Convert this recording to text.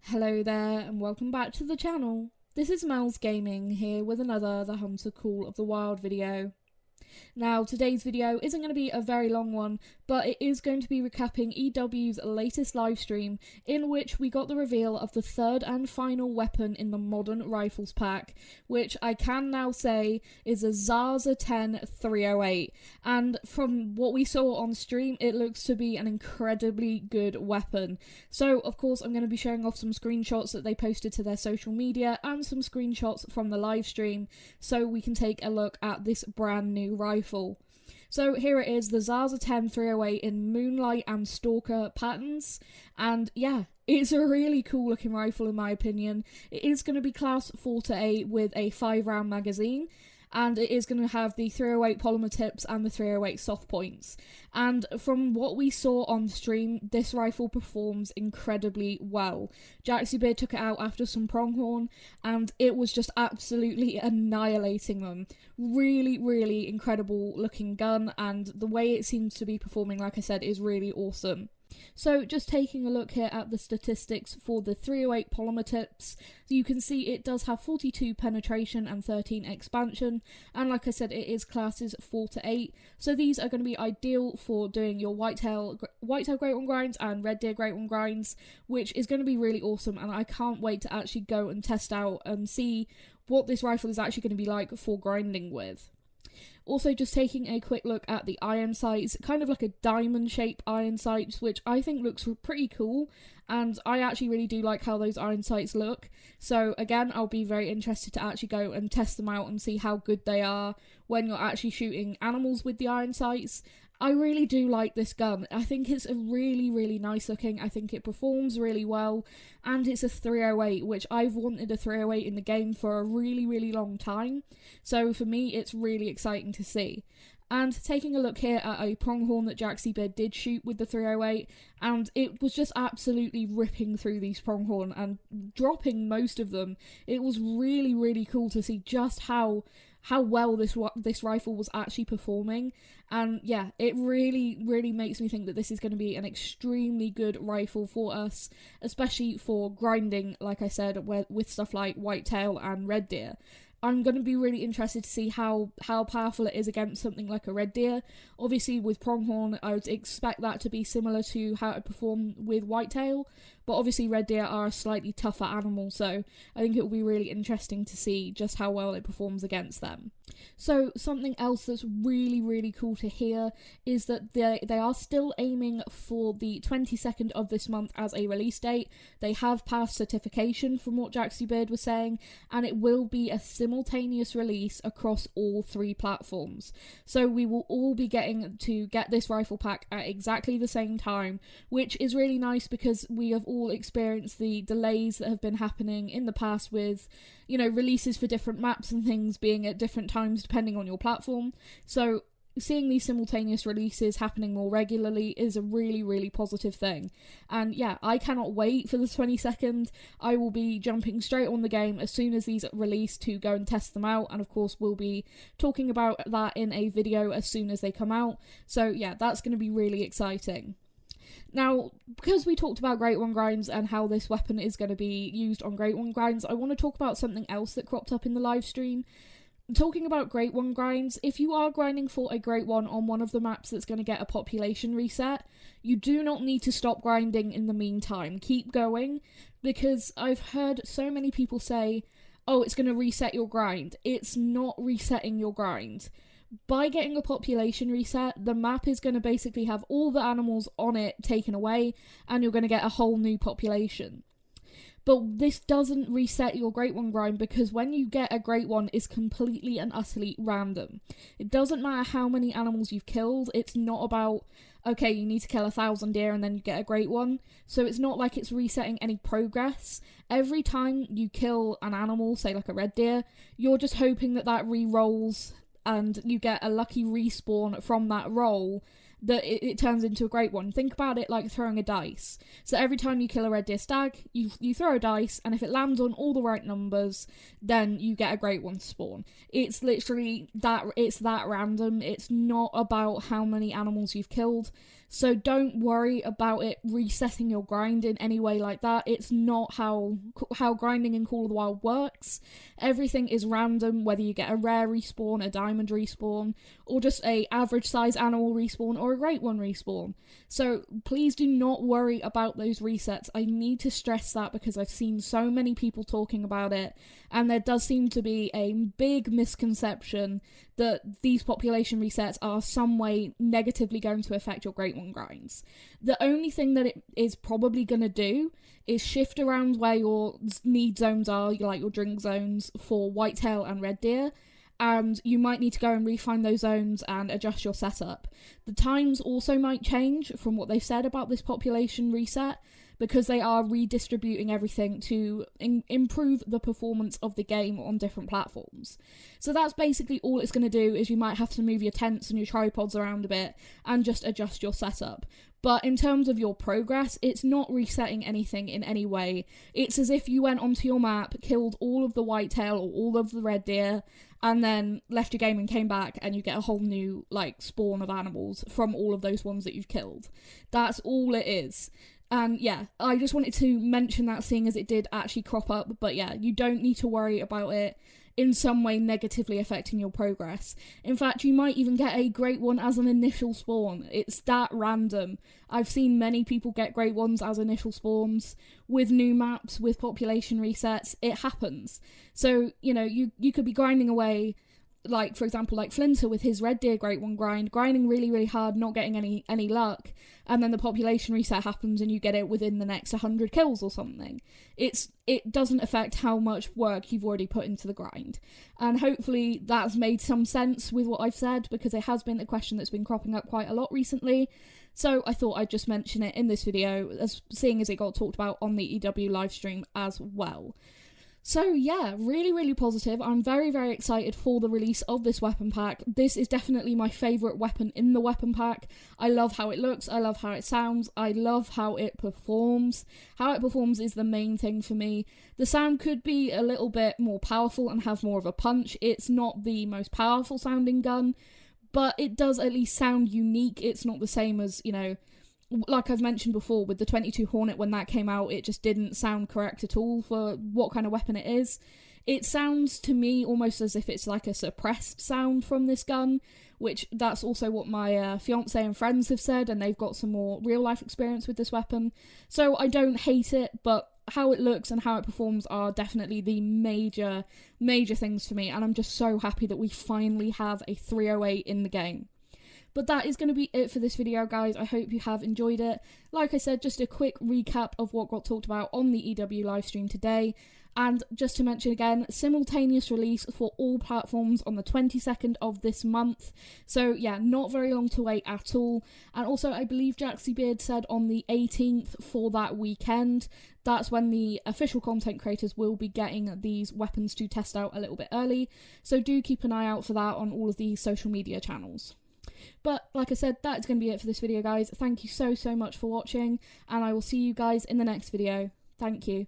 Hello there and welcome back to the channel. This is Mel's Gaming here with another The Hunter Call of the Wild video. Now, today's video isn't going to be a very long one, but it is going to be recapping EW's latest livestream, in which we got the reveal of the third and final weapon in the Modern Rifles pack, which I can now say is a AR10 308, and from what we saw on stream, it looks to be an incredibly good weapon. So, of course, I'm going to be showing off some screenshots that they posted to their social media, and some screenshots from the livestream, so we can take a look at this brand new rifle. So here it is, the AR10 308 in Moonlight and Stalker patterns, and yeah, it's a really cool looking rifle in my opinion. It is going to be class 4-8 with a 5-round magazine, and it is going to have the 308 polymer tips and the 308 soft points. And from what we saw on stream, this rifle performs incredibly well. Jaxie took it out after some pronghorn, and it was just absolutely annihilating them. Really, really incredible looking gun, and the way it seems to be performing, like I said, is really awesome. So just taking a look here at the statistics for the 308 polymer tips, you can see it does have 42 penetration and 13 expansion, and like I said, it is classes 4-8, so these are going to be ideal for doing your whitetail Great One grinds and red deer Great One grinds, which is going to be really awesome, and I can't wait to actually go and test out and see what this rifle is actually going to be like for grinding with. Also, just taking a quick look at the iron sights, kind of like a diamond shaped iron sights, which I think looks pretty cool, and I actually really do like how those iron sights look. So again, I'll be very interested to actually go and test them out and see how good they are when you're actually shooting animals with the iron sights. I really do like this gun. I think it's a really, really nice looking. I think it performs really well, and it's a 308, which I've wanted a 308 in the game for a really, really long time. So for me, it's really exciting to see. And taking a look here at a pronghorn that Jaxie did shoot with the 308, and it was just absolutely ripping through these pronghorn and dropping most of them. It was really, really cool to see just how well this rifle was actually performing, and yeah, it really, really makes me think that this is going to be an extremely good rifle for us, especially for grinding, like I said, with stuff like whitetail and red deer. I'm going to be really interested to see how powerful it is against something like a red deer. Obviously, with pronghorn, I would expect that to be similar to how it performed with whitetail, but obviously red deer are a slightly tougher animal, so I think it will be really interesting to see just how well it performs against them. So something else that's really, really cool to hear is that they are still aiming for the 22nd of this month as a release date. They have passed certification from what Jaxie was saying, and it will be a simultaneous release across all 3 platforms. So we will all be getting to get this rifle pack at exactly the same time, which is really nice because we have all experienced the delays that have been happening in the past with, you know, releases for different maps and things being at different times depending on your platform. So seeing these simultaneous releases happening more regularly is a really, really positive thing. And yeah, I cannot wait for the 22nd. I will be jumping straight on the game as soon as these release to go and test them out, and of course we'll be talking about that in a video as soon as they come out. So yeah, that's going to be really exciting. Now, because we talked about Great One grinds and how this weapon is going to be used on Great One grinds, I want to talk about something else that cropped up in the live stream. Talking about Great One grinds, if you are grinding for a Great One on one of the maps that's going to get a population reset, you do not need to stop grinding in the meantime. Keep going, because I've heard so many people say, oh, it's going to reset your grind. It's not resetting your grind. By getting a population reset, the map is going to basically have all the animals on it taken away, and you're going to get a whole new population. But this doesn't reset your Great One grind, because when you get a Great One, it's completely and utterly random. It doesn't matter how many animals you've killed. It's not about, okay, you need to kill 1,000 deer and then you get a Great One. So it's not like it's resetting any progress. Every time you kill an animal, say like a red deer, you're just hoping that that re-rolls and you get a lucky respawn from that roll, that it turns into a Great One. Think about it like throwing a dice. So every time you kill a red deer stag, you throw a dice, and if it lands on all the right numbers, then you get a Great One spawn. It's literally that, it's that random. It's not about how many animals you've killed. So don't worry about it resetting your grind in any way like that. It's not how grinding in Call of the Wild works. Everything is random, whether you get a rare respawn, a diamond respawn, or just a average size animal respawn, or a great one respawn. So please do not worry about those resets. I need to stress that because I've seen so many people talking about it, and there does seem to be a big misconception that these population resets are some way negatively going to affect your Great One grinds. The only thing that it is probably going to do is shift around where your need zones are, like your drink zones for whitetail and red deer, and you might need to go and refine those zones and adjust your setup. The times also might change from what they've said about this population reset, because they are redistributing everything to improve the performance of the game on different platforms. So that's basically all it's going to do, is you might have to move your tents and your tripods around a bit and just adjust your setup. But in terms of your progress, it's not resetting anything in any way. It's as if you went onto your map, killed all of the whitetail or all of the red deer, and then left your game and came back, and you get a whole new spawn of animals from all of those ones that you've killed. That's all it is. And yeah, I just wanted to mention that, seeing as it did actually crop up. But yeah, you don't need to worry about it in some way negatively affecting your progress. In fact, you might even get a great one as an initial spawn. It's that random. I've seen many people get great ones as initial spawns with new maps, with population resets. It happens. So, you could be grinding away, for example, Flinter with his Red Deer Great One grinding really, really hard, not getting any luck, and then the population reset happens and you get it within the next 100 kills or something. It doesn't affect how much work you've already put into the grind. And hopefully that's made some sense with what I've said, because it has been a question that's been cropping up quite a lot recently. So I thought I'd just mention it in this video, seeing as it got talked about on the EW livestream as well. So yeah, really, really positive. I'm very, very excited for the release of this weapon pack. This is definitely my favourite weapon in the weapon pack. I love how it looks, I love how it sounds, I love how it performs. How it performs is the main thing for me. The sound could be a little bit more powerful and have more of a punch. It's not the most powerful sounding gun, but it does at least sound unique. It's not the same as, like I've mentioned before, with the 22 Hornet, when that came out, it just didn't sound correct at all for what kind of weapon it is. It sounds to me almost as if it's like a suppressed sound from this gun, which that's also what my fiance and friends have said, and they've got some more real life experience with this weapon. So I don't hate it, but how it looks and how it performs are definitely the major things for me, and I'm just so happy that we finally have a 308 in the game. But that is going to be it for this video, guys. I hope you have enjoyed it. Like I said, just a quick recap of what got talked about on the EW livestream today. And just to mention again, simultaneous release for all platforms on the 22nd of this month. So yeah, not very long to wait at all. And also, I believe Jaxie Beard said on the 18th for that weekend. That's when the official content creators will be getting these weapons to test out a little bit early. So do keep an eye out for that on all of the social media channels. But like I said, that's going to be it for this video, guys. Thank you so much for watching, and I will see you guys in the next video. Thank you.